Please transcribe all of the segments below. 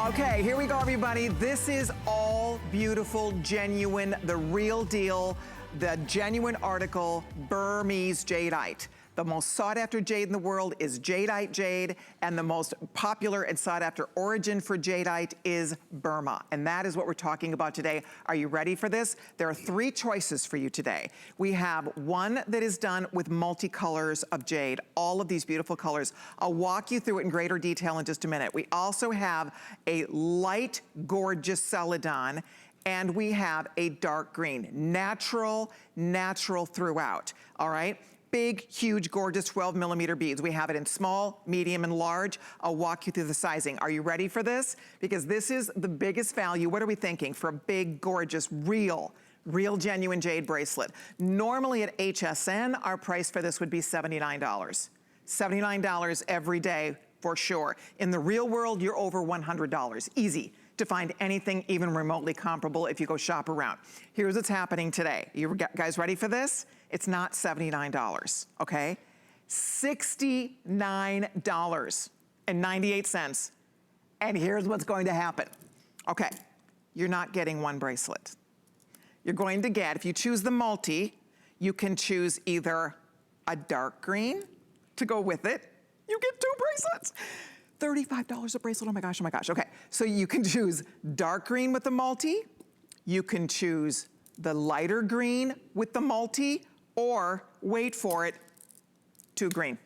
Okay, here we go, everybody. This is all beautiful, genuine, the real deal, the genuine article, Burmese Jadeite. The most sought after jade in the world is Jadeite Jade, and the most popular and sought after origin for Jadeite is Burma. And that is what we're talking about today. Are you ready for this? There are three choices for you today. We have one that is done with multicolors of jade, all of these beautiful colors. I'll walk you through it in greater detail in just a minute. We also have a light, gorgeous celadon, and we have a dark green, natural throughout, all right? Big, huge, gorgeous 12mm beads. We have it in small, medium, and large. I'll walk you through the sizing. Are you ready for this? Because this is the biggest value. What are we thinking for a big, gorgeous, real genuine jade bracelet? Normally at HSN, our price for this would be $79. $79 every day for sure. In the real world, you're over $100. Easy to find anything even remotely comparable if you go shop around. Here's what's happening today. You guys ready for this? It's not $79, okay? $69.98. And here's what's going to happen. Okay, you're not getting one bracelet. You're going to get, if you choose the multi, you can choose either a dark green to go with it. You get two bracelets. $35 a bracelet, oh my gosh. Okay, so you can choose dark green with the multi, you can choose the lighter green with the multi, or wait for it, two green.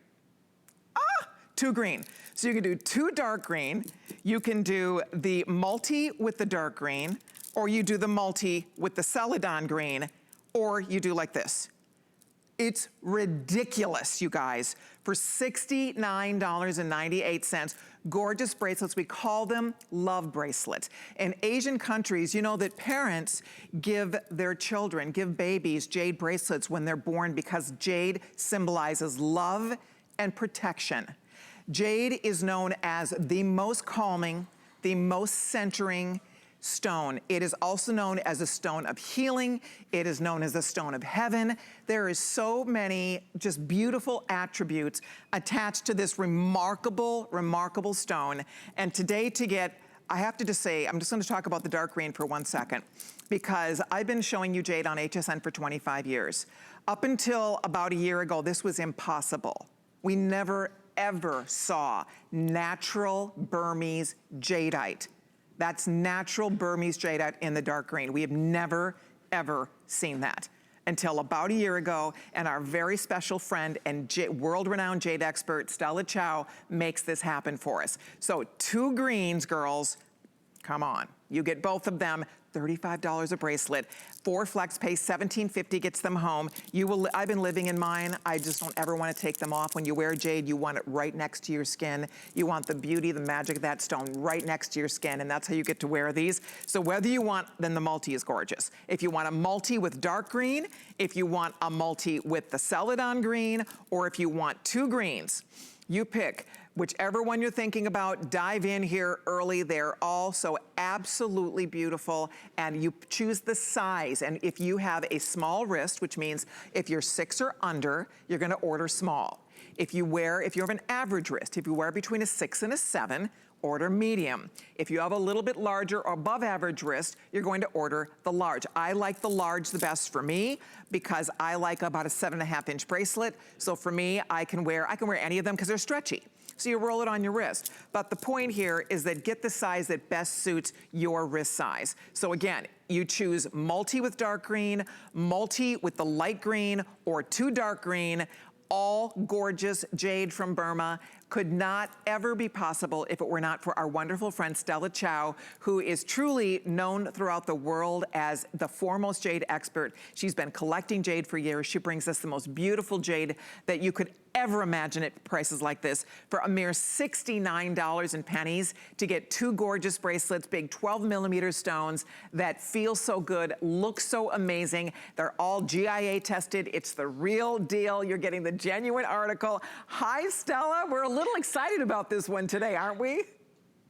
Two green. So you can do two dark green, you can do the multi with the dark green, or you do the multi with the celadon green, or you do like this. It's ridiculous, you guys, for $69.98. Gorgeous bracelets, we call them love bracelets. In Asian countries, you know that parents give their children, give babies jade bracelets when they're born because jade symbolizes love and protection. Jade is known as the most calming, the most centering stone. It is also known as a stone of healing. It is known as a stone of heaven. There is so many just beautiful attributes attached to this remarkable stone. And today I have to just say, I'm just gonna talk about the dark green for 1 second, because I've been showing you jade on HSN for 25 years. Up until about a year ago, this was impossible. We never ever saw natural Burmese jadeite. That's natural Burmese jadeite in the dark green. We have never, ever seen that until about a year ago, and our very special friend and world-renowned jade expert, Stella Chow, makes this happen for us. So two greens, girls, come on. You get both of them, $35 a bracelet. 4 flex pay, $17.50 gets them home. I've been living in mine. I just don't ever want to take them off. When you wear jade, you want it right next to your skin. You want the beauty, the magic of that stone right next to your skin, and that's how you get to wear these. So whether you want, then the multi is gorgeous. If you want a multi with dark green, if you want a multi with the celadon green, or if you want two greens, you pick. Whichever one you're thinking about, dive in here early. They're all so absolutely beautiful, and you choose the size. And if you have a small wrist, which means if you're 6 or under, you're gonna order small. If you have an average wrist, if you wear between a 6 and a 7, order medium. If you have a little bit larger or above average wrist, you're going to order the large. I like the large the best for me because I like about a 7.5-inch bracelet. So for me, I can wear any of them because they're stretchy. So you roll it on your wrist. But the point here is that get the size that best suits your wrist size. So again, you choose multi with dark green, multi with the light green, or two dark green, all gorgeous jade from Burma. Could not ever be possible if it were not for our wonderful friend Stella Chow, who is truly known throughout the world as the foremost jade expert. She's been collecting jade for years. She brings us the most beautiful jade that you could ever imagine at prices like this for a mere $69 and pennies to get two gorgeous bracelets, big 12mm stones that feel so good, look so amazing. They're all GIA tested. It's the real deal. You're getting the genuine article. Hi, Stella. We're a little excited about this one today, aren't we?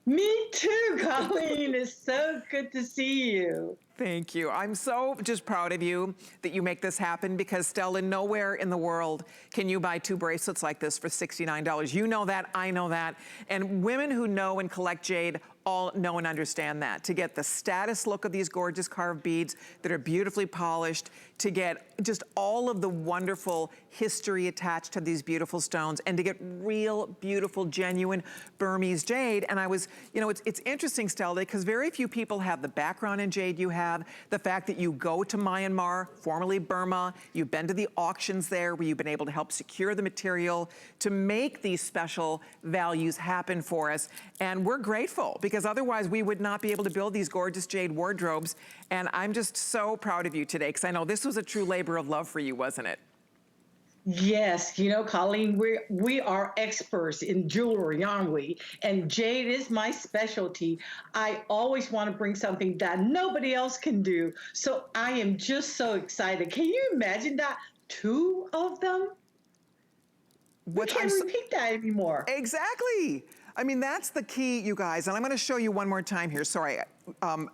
Me too, Colleen. It's so good to see you. Thank you. I'm so just proud of you that you make this happen, because Stella, nowhere in the world can you buy 2 bracelets like this for $69. You know that, I know that. And women who know and collect jade all know and understand that. To get the status look of these gorgeous carved beads that are beautifully polished, to get just all of the wonderful history attached to these beautiful stones, and to get real, beautiful, genuine Burmese jade. And I was, you know, it's interesting, Stella, because very few people have the background in jade you have, the fact that you go to Myanmar, formerly Burma, you've been to the auctions there where you've been able to help secure the material to make these special values happen for us. And we're grateful, because otherwise we would not be able to build these gorgeous jade wardrobes. And I'm just so proud of you today, because I know this was a true labor of love for you, wasn't it? Yes, you know, Colleen, we are experts in jewelry, aren't we? And jade is my specialty. I always want to bring something that nobody else can do. So I am just so excited. Can you imagine that? 2 of them? We can't repeat that anymore. Exactly. I mean, that's the key, you guys. And I'm going to show you one more time here. Sorry.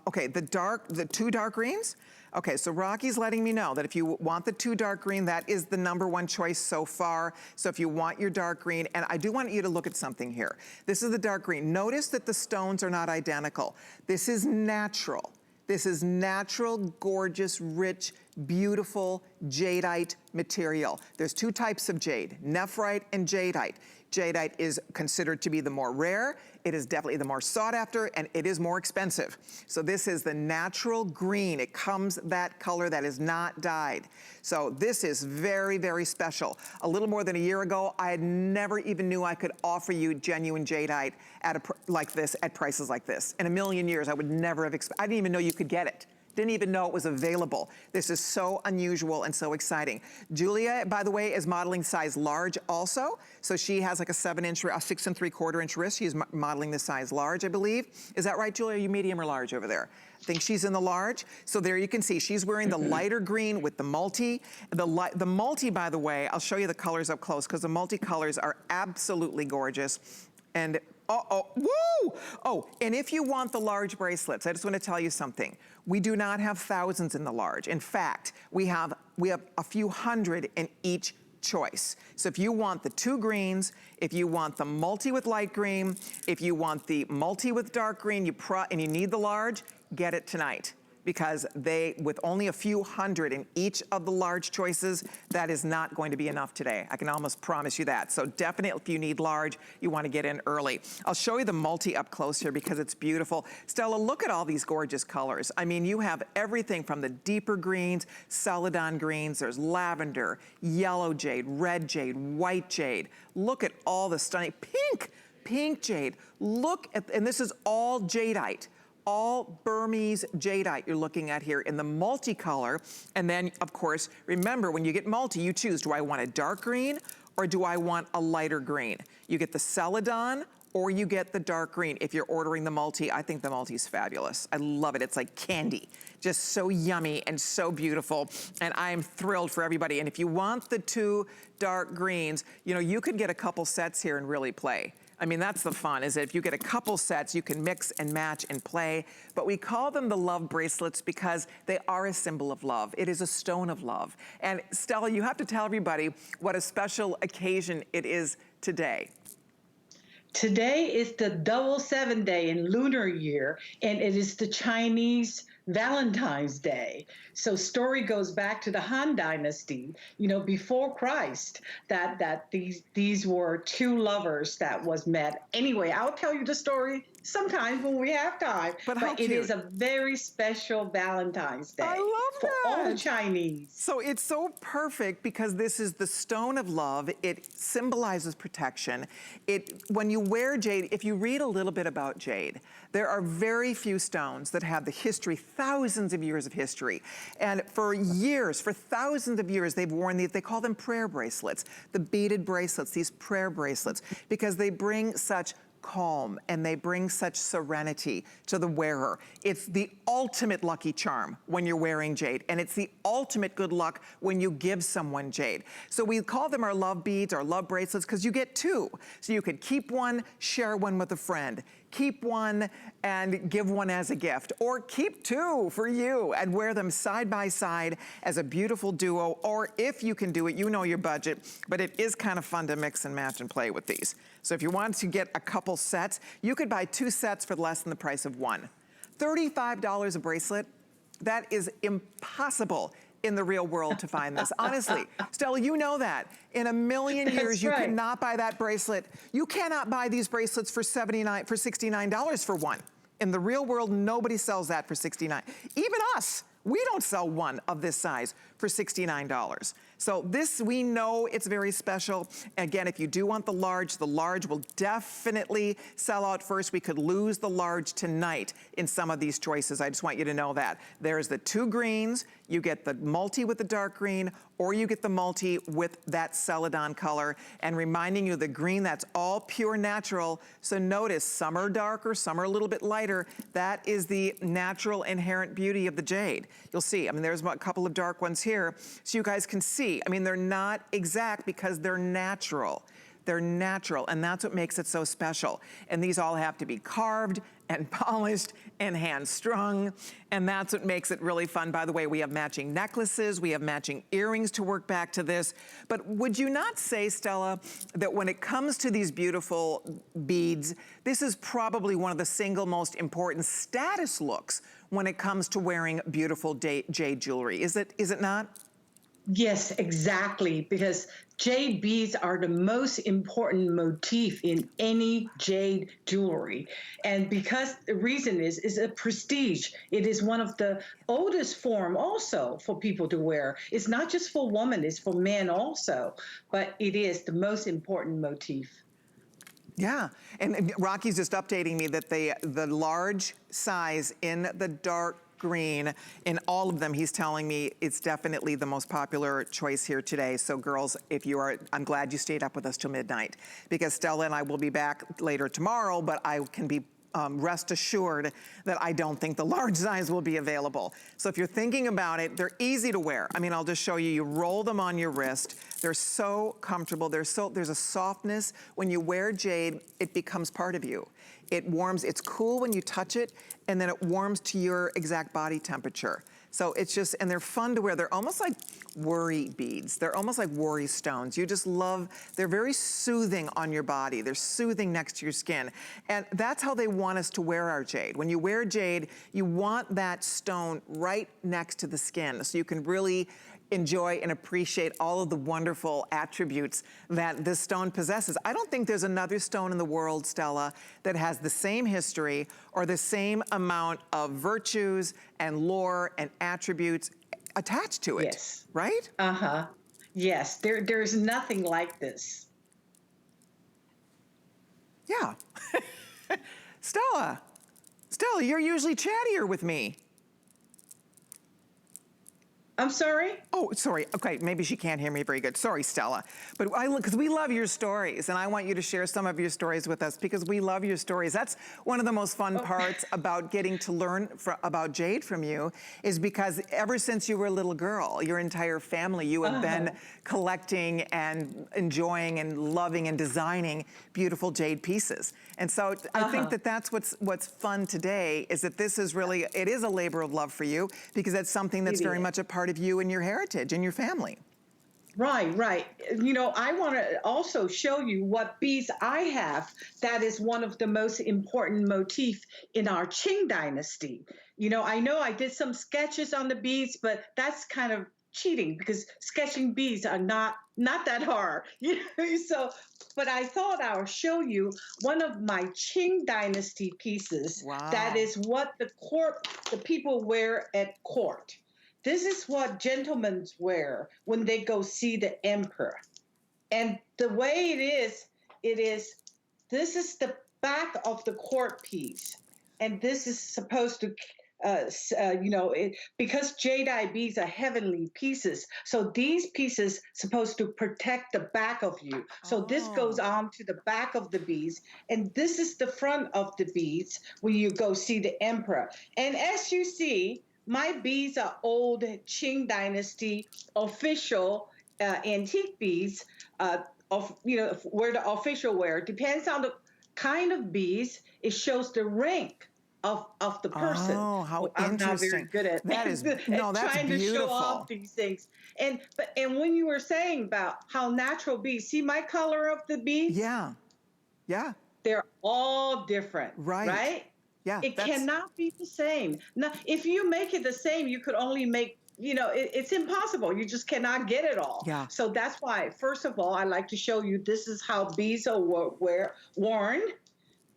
Okay, the 2 dark greens. Okay, so Rocky's letting me know that if you want the 2 dark green, that is the #1 choice so far. So if you want your dark green, and I do want you to look at something here. This is the dark green. Notice that the stones are not identical. This is natural. This is natural, gorgeous, rich, beautiful jadeite material. There's 2 types of jade, nephrite and jadeite. Jadeite is considered to be the more rare. It is definitely the more sought after, and it is more expensive. So this is the natural green. It comes that color that is not dyed. So this is very, very special. A little more than a year ago, I had never even knew I could offer you genuine jadeite at like this, at prices like this. In a million years, I would never have I didn't even know you could get it. Didn't even know it was available. This is so unusual and so exciting. Julia, by the way, is modeling size large also. So she has like a 7-inch, a 6 3/4-inch wrist. She's modeling the size large, I believe. Is that right, Julia? Are you medium or large over there? I think she's in the large. So there you can see, she's wearing the lighter green with the multi. The multi, by the way, I'll show you the colors up close, because the multicolors are absolutely gorgeous. And woo! Oh, and if you want the large bracelets, I just want to tell you something. We do not have thousands in the large. In fact, we have a few hundred in each choice. So if you want the 2 greens, if you want the multi with light green, if you want the multi with dark green, and you need the large, get it tonight. Because with only a few hundred in each of the large choices, that is not going to be enough today. I can almost promise you that. So definitely, if you need large, you want to get in early. I'll show you the multi up close here, because it's beautiful. Stella, look at all these gorgeous colors. I mean, you have everything from the deeper greens, celadon greens, there's lavender, yellow jade, red jade, white jade. Look at all the stunning, pink jade. Look at, and this is all jadeite. All Burmese jadeite you're looking at here in the multicolor. And then, of course, remember, when you get multi, you choose, do I want a dark green or do I want a lighter green? You get the celadon or you get the dark green. If you're ordering the multi, I think the multi is fabulous. I love it. It's like candy. Just so yummy and so beautiful. And I'm thrilled for everybody. And if you want the 2 dark greens, you know, you could get a couple sets here and really play. I mean, that's the fun, is that if you get a couple sets, you can mix and match and play. But we call them the love bracelets because they are a symbol of love. It is a stone of love. And Stella, you have to tell everybody what a special occasion it is today. Today is the 7 day in lunar year, and it is the Chinese Valentine's Day. So story goes back to the Han Dynasty, you know, before Christ, that these were 2 lovers that was met. Anyway, I'll tell you the story sometime when we have time. But it is a very special Valentine's Day. I love for that. all the Chinese. So it's so perfect because this is the stone of love. It symbolizes protection. When you wear jade, if you read a little bit about jade, there are very few stones that have the history, thousands of years of history. And for years, for thousands of years, they've worn these, they call them prayer bracelets, the beaded bracelets, these prayer bracelets, because they bring such calm, and they bring such serenity to the wearer. It's the ultimate lucky charm when you're wearing jade, and it's the ultimate good luck when you give someone jade. So we call them our love beads, our love bracelets, because you get two. So you could keep one, share one with a friend, keep one and give one as a gift, or keep two for you and wear them side by side as a beautiful duo, or if you can do it, you know your budget, but it is kind of fun to mix and match and play with these. So if you want to get a couple sets, you could buy 2 sets for less than the price of one. $35 a bracelet, that is impossible in the real world to find this. Honestly, Stella, you know that. In a million years, you cannot buy that bracelet. You cannot buy these bracelets for $69 for one. In the real world, nobody sells that for $69. Even us, we don't sell one of this size for $69. So this, we know it's very special. Again, if you do want the large will definitely sell out first. We could lose the large tonight in some of these choices. I just want you to know that. There's the 2 greens, you get the multi with the dark green, or you get the multi with that celadon color. And reminding you, the green, that's all pure natural. So notice, some are darker, some are a little bit lighter. That is the natural inherent beauty of the jade. You'll see, I mean, there's a couple of dark ones here, so you guys can see. I mean, they're not exact because they're natural. They're natural, and that's what makes it so special. And these all have to be carved and polished and hand strung, and that's what makes it really fun. By the way, we have matching necklaces, we have matching earrings to work back to this. But would you not say, Stella, that when it comes to these beautiful beads, this is probably one of the single most important status looks when it comes to wearing beautiful jade jewelry? Is it not? Yes, exactly, because jade beads are the most important motif in any jade jewelry. And because the reason is a prestige. It is one of the oldest form also for people to wear. It's not just for women, it's for men also, but it is the most important motif. Yeah, and Rocky's just updating me that the large size in the dark green, in all of them, he's telling me it's definitely the most popular choice here today. So girls, I'm glad you stayed up with us till midnight, because Stella and I will be back later tomorrow, but I can be rest assured that I don't think the large size will be available. So if you're thinking about it, they're easy to wear. I mean, I'll just show you. You roll them on your wrist. They're so comfortable. There's a softness. When you wear jade, it becomes part of you. It warms, it's cool when you touch it, and then it warms to your exact body temperature. So it's just, and they're fun to wear. They're almost like worry beads. They're almost like worry stones. You just love, they're very soothing on your body. They're soothing next to your skin. And that's how they want us to wear our jade. When you wear jade, you want that stone right next to the skin so you can really enjoy and appreciate all of the wonderful attributes that this stone possesses. I don't think there's another stone in the world, Stella, that has the same history or the same amount of virtues and lore and attributes attached to it. Yes. Right? Uh-huh. Yes, there's nothing like this. Yeah. Stella, you're usually chattier with me. I'm sorry? Oh, sorry. Okay, maybe she can't hear me very good. Sorry, Stella. But because we love your stories, and I want you to share some of your stories with us because we love your stories. That's one of the most fun parts about getting to learn about jade from you, is because ever since you were a little girl, your entire family, you have been collecting and enjoying and loving and designing beautiful jade pieces. And so I think that that's what's fun today, is that this is really, it is a labor of love for you, because that's something that's very much a part of you and your heritage and your family. Right, right. You know, I want to also show you what beads I have that is one of the most important motifs in our Qing dynasty. You know I did some sketches on the beads, but that's kind of cheating because sketching beads are not that hard. So, but I thought I would show you one of my Qing dynasty pieces. Wow. That is what the people wear at court. This is what gentlemen wear when they go see the emperor. And the way this is the back of the court piece. And this is supposed to because jadeite beads are heavenly pieces, so these pieces supposed to protect the back of you. So this goes Oh. on to the back of the beads, and this is the front of the beads when you go see the emperor. And as you see, my beads are old Qing Dynasty official antique beads. Of where the official wear depends on the kind of beads. It shows the rank of the person. Oh, how Well, I'm not very interesting. good at, That is, no, at that's trying to show beautiful. off these things. And when you were saying about how natural beads, see my color of the beads, Yeah, yeah, they're all different, right. right? Yeah, It that's, cannot be the same. Now, if you make it the same, you could only make, it's impossible. You just cannot get it all. yeah. So that's why, first of all, I like to show you this is how beads are worn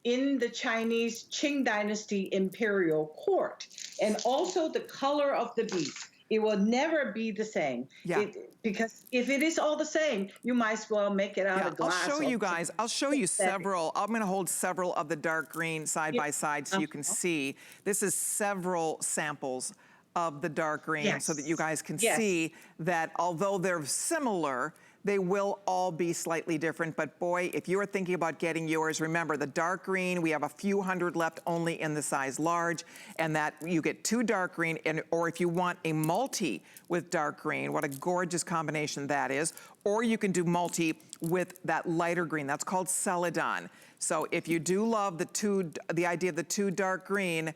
in the Chinese Qing Dynasty imperial court, and also the color of the beads. It will never be the same. Yeah. Because if it is all the same, you might as well make it out Yeah, of I'll glass show or you guys. I'll show you synthetic. several. I'm going to hold several of the dark green side Yeah. by side so you can Uh-huh. see. This is several samples of the dark green so that you Yes. guys can Yes. see that although they're similar, they will all be slightly different. But boy, if you are thinking about getting yours, remember the dark green, we have a few hundred left only in the size large, and that you get 2 dark green, or if you want a multi with dark green, what a gorgeous combination that is. Or you can do multi with that lighter green. That's called celadon. So if you do love the idea of the 2 dark green,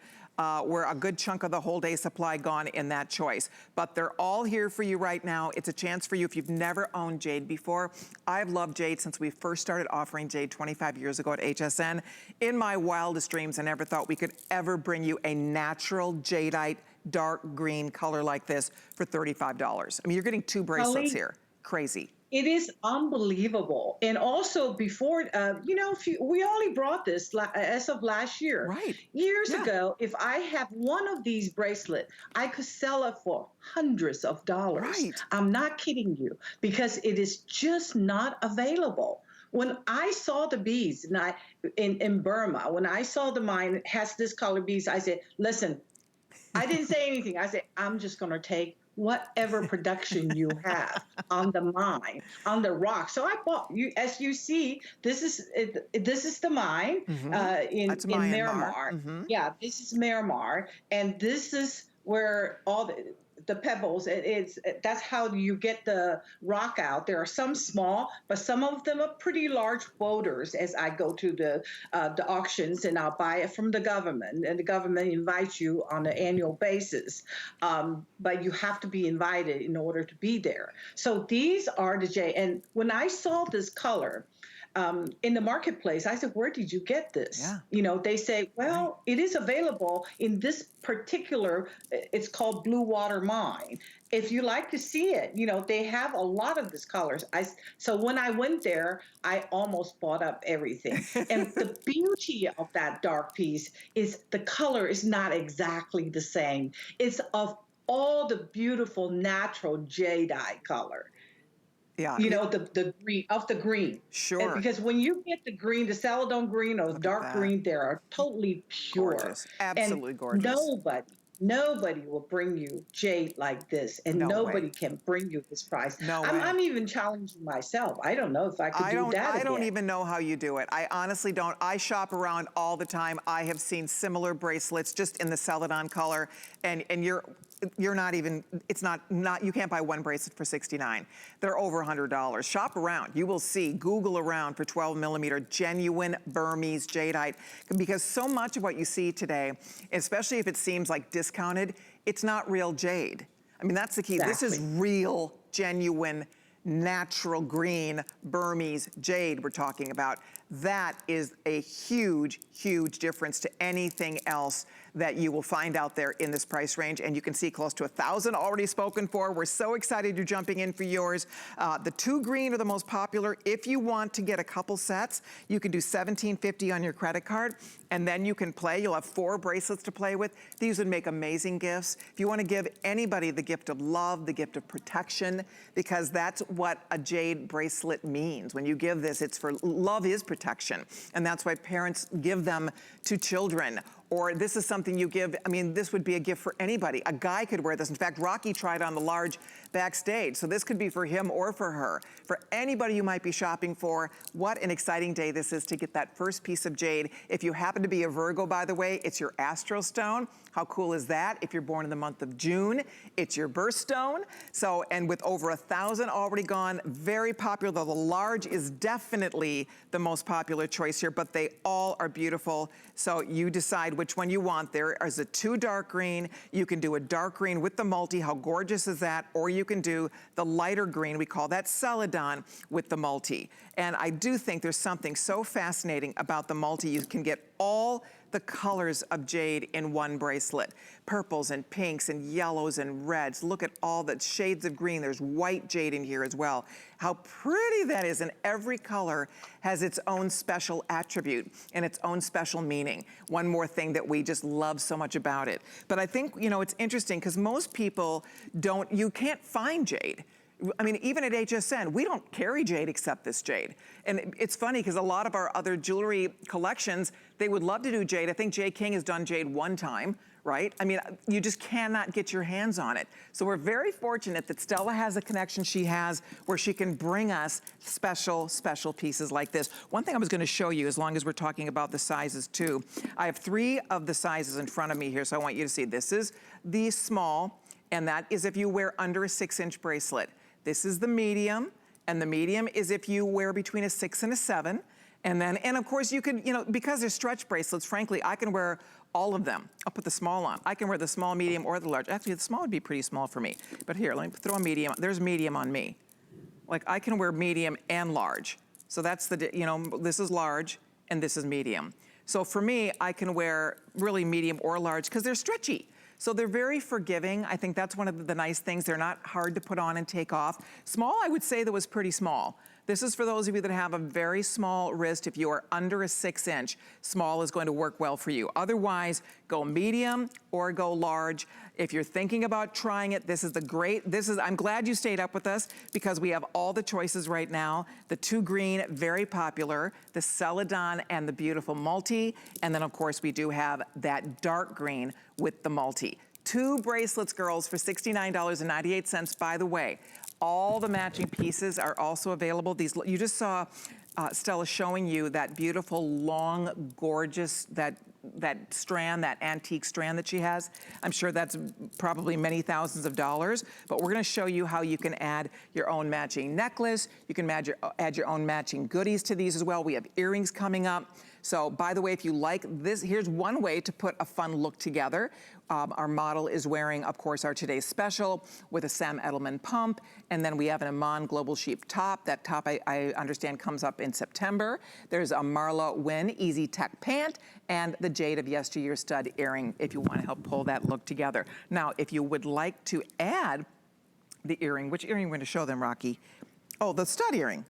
we're a good chunk of the whole day supply gone in that choice. But they're all here for you right now. It's a chance for you if you've never owned jade before. I've loved jade since we first started offering jade 25 years ago at HSN. In my wildest dreams, I never thought we could ever bring you a natural jadeite dark green color like this for $35. I mean, you're getting 2 bracelets Holly, here. Crazy. it is unbelievable. And also before, we only brought this as of last year. Right. Years Yeah. ago, if I have one of these bracelets, I could sell it for hundreds of dollars. Right. I'm not kidding you, because it is just not available. When I saw the beads in Burma, when I saw the mine has this color beads, I said, listen, I didn't say anything. I said, I'm just going to take whatever production you have on the mine, on the rock. So I bought you, as you see, this is the mine That's in Myanmar. Miramar. Yeah, this is Miramar, and this is where all the pebbles. That's how you get the rock out. There are some small, but some of them are pretty large boulders. As I go to the auctions and I'll buy it from the government, and the government invites you on an annual basis. But you have to be invited in order to be there. So these are the J. And when I saw this color in the marketplace, I said, where did you get this? Yeah. They say, well, it is available in this particular, it's called Blue Water Mine. If you like to see it, they have a lot of these colors. So when I went there, I almost bought up everything. And the beauty of that dark piece is the color is not exactly the same. It's of all the beautiful natural jadeite color. Yeah. The green of the green. Sure. Because when you get the green, the celadon green or the Look at dark that. green, they are totally pure. Gorgeous. And Absolutely gorgeous. nobody will bring you jade like this, and No way. nobody can bring you this price. No I'm, way. I'm even challenging myself. I don't know if I could do that I don't again. even know how you do it. I honestly don't. I shop around all the time. I have seen similar bracelets just in the celadon color, and you're not even, it's not, you can't buy one bracelet for $69. They're over $100. Shop around. You will see, Google around for 12 millimeter genuine Burmese jadeite, because so much of what you see today, especially if it seems like discounted, it's not real jade. I mean, that's the key. Exactly. This is real, genuine, natural green Burmese jade we're talking about. That is a huge, huge difference to anything else that you will find out there in this price range. And you can see close to 1,000 already spoken for. We're so excited you're jumping in for yours. The 2 green are the most popular. If you want to get a couple sets, you can do $17.50 on your credit card, and then you can play. You'll have 4 bracelets to play with. These would make amazing gifts. If you want to give anybody the gift of love, the gift of protection, because that's what a jade bracelet means. When you give this, it's for love is protection. And that's why parents give them to children. or this is something you give, I mean, this would be a gift for anybody. A guy could wear this. In fact, Rocky tried on the large backstage, so this could be for him or for her. For anybody you might be shopping for, what an exciting day this is to get that first piece of jade. If you happen to be a Virgo, by the way, it's your astro stone. How cool is that? If you're born in the month of June, it's your birthstone. So, and with over 1,000 already gone, very popular, though the large is definitely the most popular choice here, but they all are beautiful. So you decide which one you want. There is a 2 dark green. You can do a dark green with the multi. How gorgeous is that? Or you can do the lighter green. We call that celadon with the multi. And I do think there's something so fascinating about the multi. You can get all the colors of jade in one bracelet. Purples and pinks and yellows and reds. Look at all the shades of green. There's white jade in here as well. How pretty that is, and every color has its own special attribute and its own special meaning. One more thing that we just love so much about it. But I think, you know, it's interesting because most people you can't find jade. I mean, even at HSN, we don't carry jade except this jade. And it's funny because a lot of our other jewelry collections, they would love to do jade. I think J. King has done jade one time, right? I mean, you just cannot get your hands on it. So we're very fortunate that Stella has a connection she has where she can bring us special, special pieces like this. One thing I was gonna show you, as long as we're talking about the sizes too, I have 3 of the sizes in front of me here, so I want you to see. This is the small, and that is if you wear under a 6-inch bracelet. This is the medium, and the medium is if you wear between a 6 and a 7. And then, and of course you could, you know, because they're stretch bracelets, frankly, I can wear all of them. I'll put the small on. I can wear the small, medium, or the large. Actually, the small would be pretty small for me. But here, let me throw a medium. There's medium on me. Like, I can wear medium and large. So that's the, you know, this is large, and this is medium. So for me, I can wear really medium or large because they're stretchy. So they're very forgiving. I think that's one of the nice things. They're not hard to put on and take off. Small, I would say that was pretty small. This is for those of you that have a very small wrist. If you are under a 6-inch, small is going to work well for you. Otherwise, go medium or go large. If you're thinking about trying it, this is I'm glad you stayed up with us because we have all the choices right now. The 2 green, very popular, the celadon and the beautiful multi. And then of course we do have that dark green with the multi. 2 bracelets, girls, for $69.98. By the way, all the matching pieces are also available. These, you just saw Stella showing you that beautiful, long, gorgeous, that strand, that antique strand that she has. I'm sure that's probably many thousands of dollars, but we're gonna show you how you can add your own matching necklace. You can add your own matching goodies to these as well. We have earrings coming up. So by the way, if you like this, here's one way to put a fun look together. Our model is wearing, of course, our today's special with a Sam Edelman pump, and then we have an Iman Global Sheep top. That top, I understand, comes up in September. There's a Marla Wynn Easy Tech pant, and the Jade of Yesteryear stud earring if you want to help pull that look together. Now, if you would like to add the earring, which earring we're going to show them, Rocky? Oh, the stud earring.